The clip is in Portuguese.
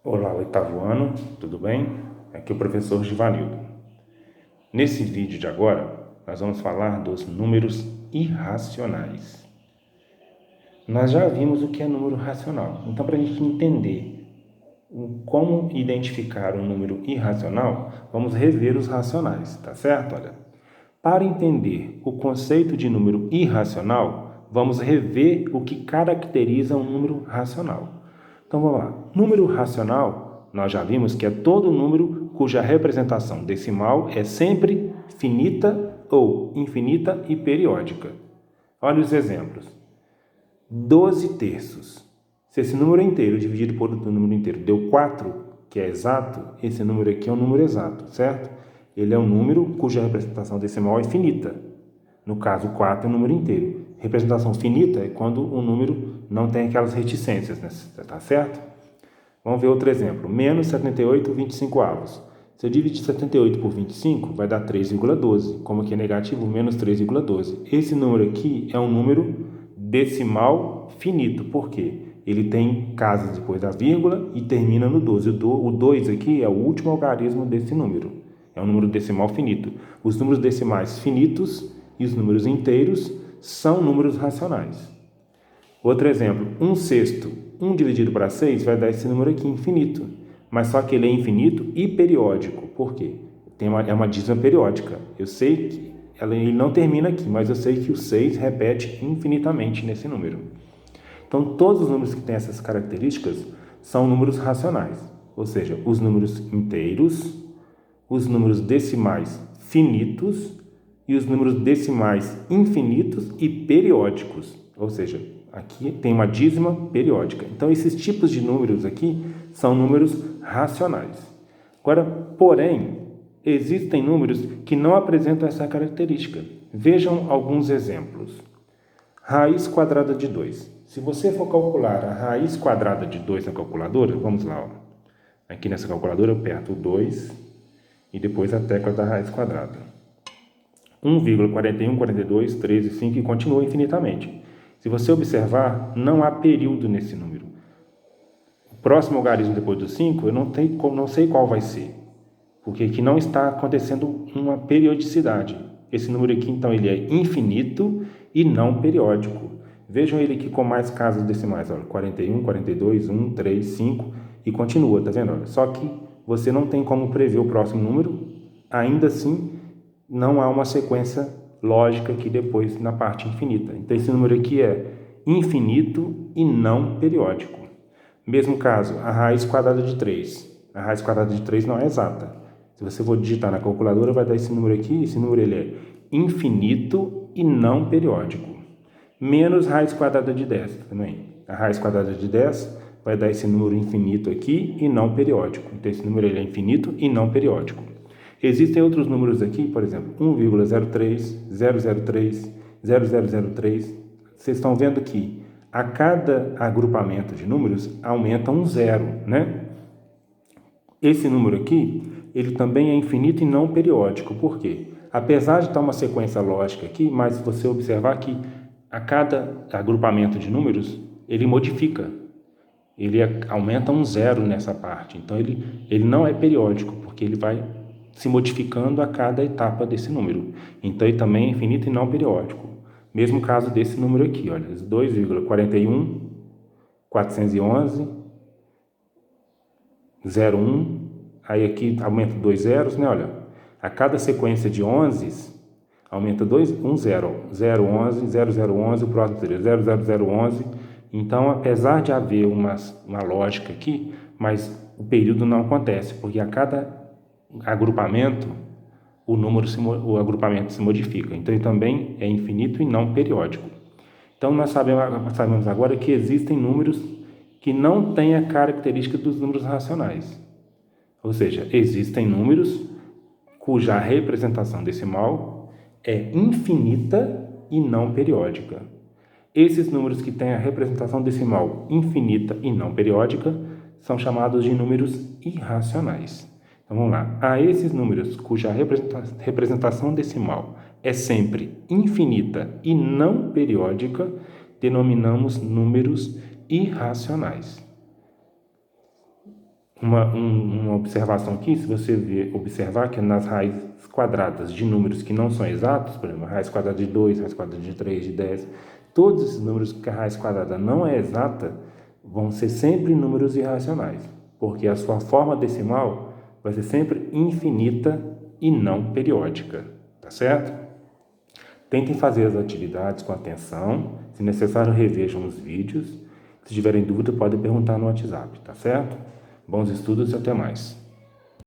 Olá, oitavo ano, tudo bem? Aqui é o professor Givanildo. Nesse vídeo de agora, nós vamos falar dos números irracionais. Nós já vimos o que é número racional, então para a gente entender como identificar um número irracional, vamos rever os racionais, tá certo? Olha, para entender o conceito de número irracional, vamos rever o que caracteriza um número racional. Então vamos lá. Número racional, nós já vimos que é todo número cuja representação decimal é sempre finita ou infinita e periódica. Olha os exemplos. 12 terços. Se esse número inteiro dividido por outro número inteiro deu 4, que é exato, esse número aqui é um número exato, certo? Ele é um número cuja representação decimal é finita. No caso, 4 é um número inteiro. Representação finita é quando o número não tem aquelas reticências, né? Tá certo? Vamos ver outro exemplo. Menos 78, 25 avos. Se eu dividir 78 por 25, vai dar 3,12. Como aqui é negativo, menos 3,12. Esse número aqui é um número decimal finito. Por quê? Ele tem casas depois da vírgula e termina no 12. O 2 aqui é o último algarismo desse número. É um número decimal finito. Os números decimais finitos e os números inteiros são números racionais. Outro exemplo, 1/6. 1 dividido para 6 vai dar esse número aqui, infinito. Mas só que ele é infinito e periódico. Por quê? É uma dízima periódica. Eu sei que ele não termina aqui, mas eu sei que o 6 repete infinitamente nesse número. Então, todos os números que têm essas características são números racionais. Ou seja, os números inteiros, os números decimais finitos e os números decimais infinitos e periódicos. Ou seja, aqui tem uma dízima periódica. Então, esses tipos de números aqui são números racionais. Agora, porém, existem números que não apresentam essa característica. Vejam alguns exemplos. Raiz quadrada de 2. Se você for calcular a raiz quadrada de 2 na calculadora, vamos lá. Ó. Aqui nessa calculadora eu aperto o 2 e depois a tecla da raiz quadrada. 1,41, 42, 13, 5 e continua infinitamente. Se você observar, não há período nesse número. O próximo algarismo depois do 5, eu não sei qual vai ser, porque aqui não está acontecendo uma periodicidade. Esse número aqui, então, ele é infinito e não periódico. Vejam ele aqui com mais casas decimais, olha, 41, 42, 1, 3, 5 e continua, tá vendo? Olha, só que você não tem como prever o próximo número, ainda assim não há uma sequência lógica aqui depois na parte infinita. Então esse número aqui é infinito e não periódico. Mesmo caso, a raiz quadrada de 3. A raiz quadrada de 3 não é exata. Se você for digitar na calculadora, vai dar esse número aqui. Esse número ele é infinito e não periódico. Menos raiz quadrada de 10 também. A raiz quadrada de 10 vai dar esse número infinito aqui e não periódico. Então esse número ele é infinito e não periódico. Existem outros números aqui, por exemplo, 1,03, 003, 0003. Vocês estão vendo que a cada agrupamento de números aumenta um zero, né? Esse número aqui, ele também é infinito e não periódico. Por quê? Apesar de estar uma sequência lógica aqui, mas se você observar que a cada agrupamento de números, ele modifica. Ele aumenta um zero nessa parte. Então, ele não é periódico, porque ele vai se modificando a cada etapa desse número. Então, ele também é infinito e não periódico. Mesmo caso desse número aqui, olha, 2,41, 411, 01, aí aqui aumenta 2 zeros, né? Olha, a cada sequência de 11, aumenta um zero, 011, 0011, o próximo seria 00011. Então, apesar de haver uma lógica aqui, mas o período não acontece, porque a cada agrupamento, o agrupamento se modifica. Então, ele também é infinito e não periódico. Então, nós sabemos agora que existem números que não têm a característica dos números racionais. Ou seja, existem números cuja representação decimal é infinita e não periódica. Esses números que têm a representação decimal infinita e não periódica são chamados de números irracionais. Então vamos lá. A esses números cuja representação decimal é sempre infinita e não periódica, denominamos números irracionais. Uma observação aqui, se você observar que nas raízes quadradas de números que não são exatos, por exemplo, raiz quadrada de 2, raiz quadrada de 3, de 10, todos esses números que a raiz quadrada não é exata, vão ser sempre números irracionais, porque a sua forma decimal vai ser sempre infinita e não periódica, tá certo? Tentem fazer as atividades com atenção, se necessário revejam os vídeos, se tiverem dúvida podem perguntar no WhatsApp, tá certo? Bons estudos e até mais.